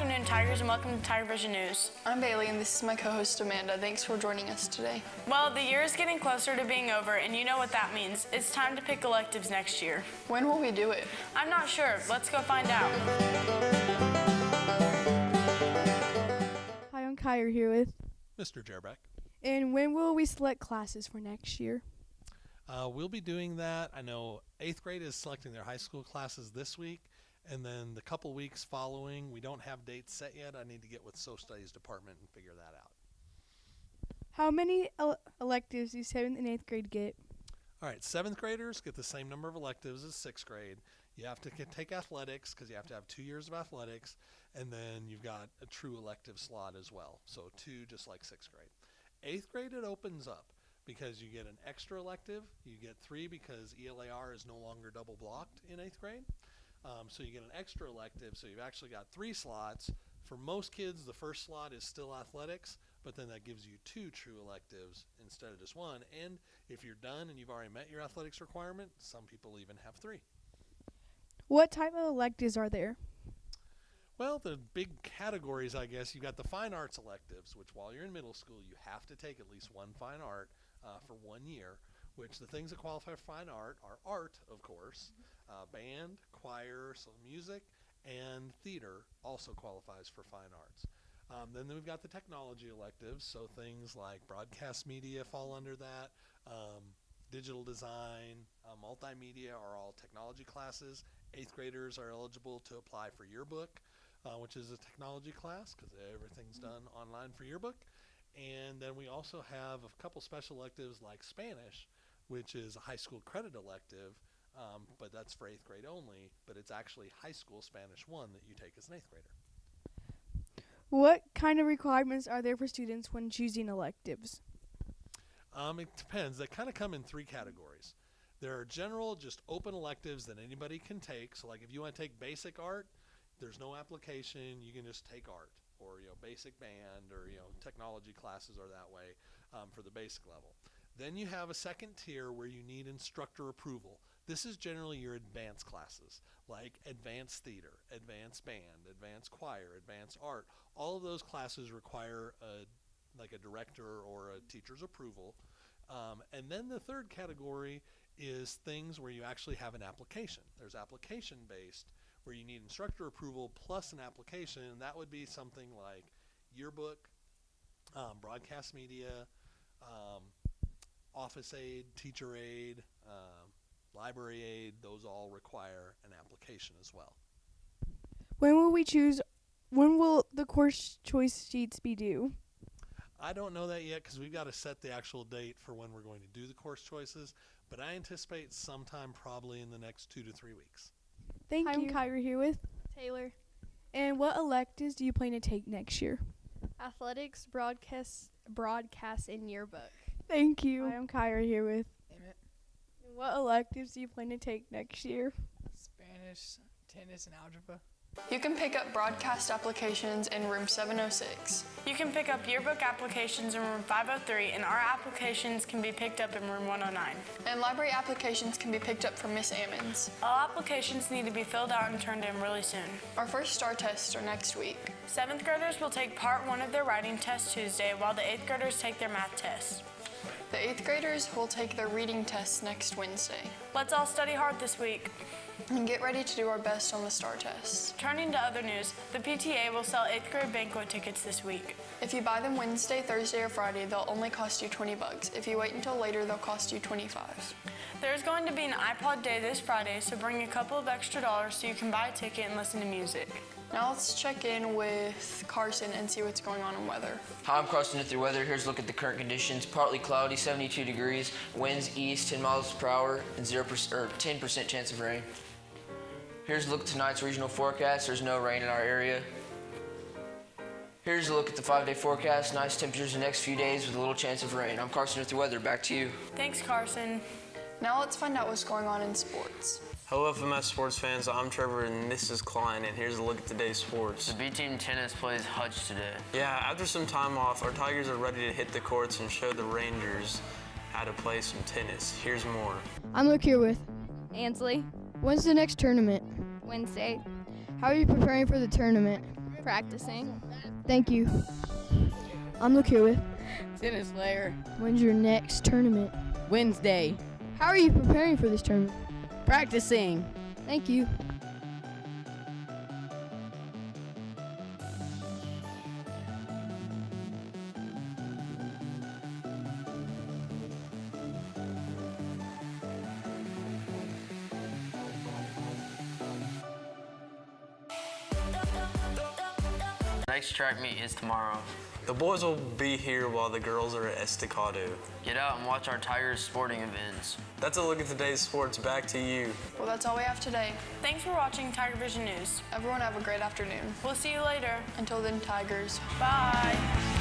afternoon, Tigers, and welcome to TigerVision News. I'm Bailey, and this is my co-host Amanda. Thanks for joining us today. Well, the year is getting closer to being over, and you know what that means. It's time to pick electives next year. When will we do it? I'm not sure. Let's go find out. Hi, I'm Kyra here with Mr. Jerbeck. And when will we select classes for next year? We'll be doing that. I know 8th grade is selecting their high school classes this week, and then the couple weeks following, we don't have dates set yet. I need to get with Social Studies Department and figure that out. How many electives do 7th and 8th grade get? All right, 7th graders get the same number of electives as 6th grade. You have to take athletics because you have to have 2 years of athletics, and then you've got a true elective slot as well. So 2, just like 6th grade. 8th grade, it opens up because you get an extra elective. You get 3 because ELAR is no longer double blocked in 8th grade. So you get an extra elective, so you've actually got 3 slots. For most kids, the first slot is still athletics, but then that gives you 2 true electives instead of just 1. And if you're done and you've already met your athletics requirement, some people even have 3. What type of electives are there? Well, the big categories, I guess, you've got the fine arts electives, which while you're in middle school, you have to take at least one fine art for 1 year, which the things that qualify for fine art are art, of course, band, choir, so music, and theater also qualifies for fine arts. Then we've got the technology electives, so things like broadcast media fall under that, digital design, multimedia are all technology classes. 8th graders are eligible to apply for yearbook, which is a technology class because everything's done online for yearbook. And then we also have a couple special electives like Spanish, which is a high school credit elective, but that's for 8th grade only, but it's actually high school Spanish 1 that you take as an 8th grader. What kind of requirements are there for students when choosing electives? It depends. They kind of come in 3 categories. There are general, just open electives that anybody can take. So like if you want to take basic art, there's no application. You can just take art, or basic band, or technology classes are that way for the basic level. Then you have a second tier where you need instructor approval. This is generally your advanced classes, like advanced theater, advanced band, advanced choir, advanced art. All of those classes require like a director or a teacher's approval. And then the third category is things where you actually have an application. There's application-based, where you need instructor approval plus an application, and that would be something like yearbook, broadcast media, office aid, teacher aid, library aid. Those all require an application as well. When will the course choice sheets be due? I don't know that yet because we've got to set the actual date for when we're going to do the course choices, but I anticipate sometime probably in the next 2 to 3 weeks. Thank you. I'm Kyra here with Taylor. And what electives do you plan to take next year? Athletics, broadcast, and yearbook. Thank you. I'm Kyra here with Emmett. And what electives do you plan to take next year? Spanish, tennis, and algebra. You can pick up broadcast applications in room 706. You can pick up yearbook applications in room 503, and our applications can be picked up in room 109. And library applications can be picked up from Miss Ammons. All applications need to be filled out and turned in really soon. Our first STAR tests are next week. 7th graders will take part 1 of their writing test Tuesday, while the 8th graders take their math test. The 8th graders will take their reading tests next Wednesday. Let's all study hard this week. And get ready to do our best on the STAR tests. Turning to other news, the PTA will sell 8th grade banquet tickets this week. If you buy them Wednesday, Thursday, or Friday, they'll only cost you $20. If you wait until later, they'll cost you $25. There's going to be an iPod day this Friday, so bring a couple of extra dollars so you can buy a ticket and listen to music. Now let's check in with Carson and see what's going on in weather. Hi, I'm Carson with your weather. Here's a look at the current conditions. Partly cloudy, 72 degrees, winds east, 10 miles per hour, and 10% chance of rain. Here's a look at tonight's regional forecast. There's no rain in our area. Here's a look at the 5-day forecast. Nice temperatures the next few days with a little chance of rain. I'm Carson with your weather. Back to you. Thanks, Carson. Now let's find out what's going on in sports. Hello FMS sports fans, I'm Trevor and this is Klein, and here's a look at today's sports. The B team tennis plays Hutch today. Yeah, after some time off, our Tigers are ready to hit the courts and show the Rangers how to play some tennis. Here's more. I'm Luke here with Ansley. When's the next tournament? Wednesday. How are you preparing for the tournament? Practicing. Thank you. I'm Luke here with. Tennis player. When's your next tournament? Wednesday. How are you preparing for this tournament? Practicing. Thank you. Next track meet is tomorrow. The boys will be here while the girls are at Estacado. Get out and watch our Tigers sporting events. That's a look at today's sports. Back to you. Well, that's all we have today. Thanks for watching TigerVision News. Everyone have a great afternoon. We'll see you later. Until then, Tigers. Bye.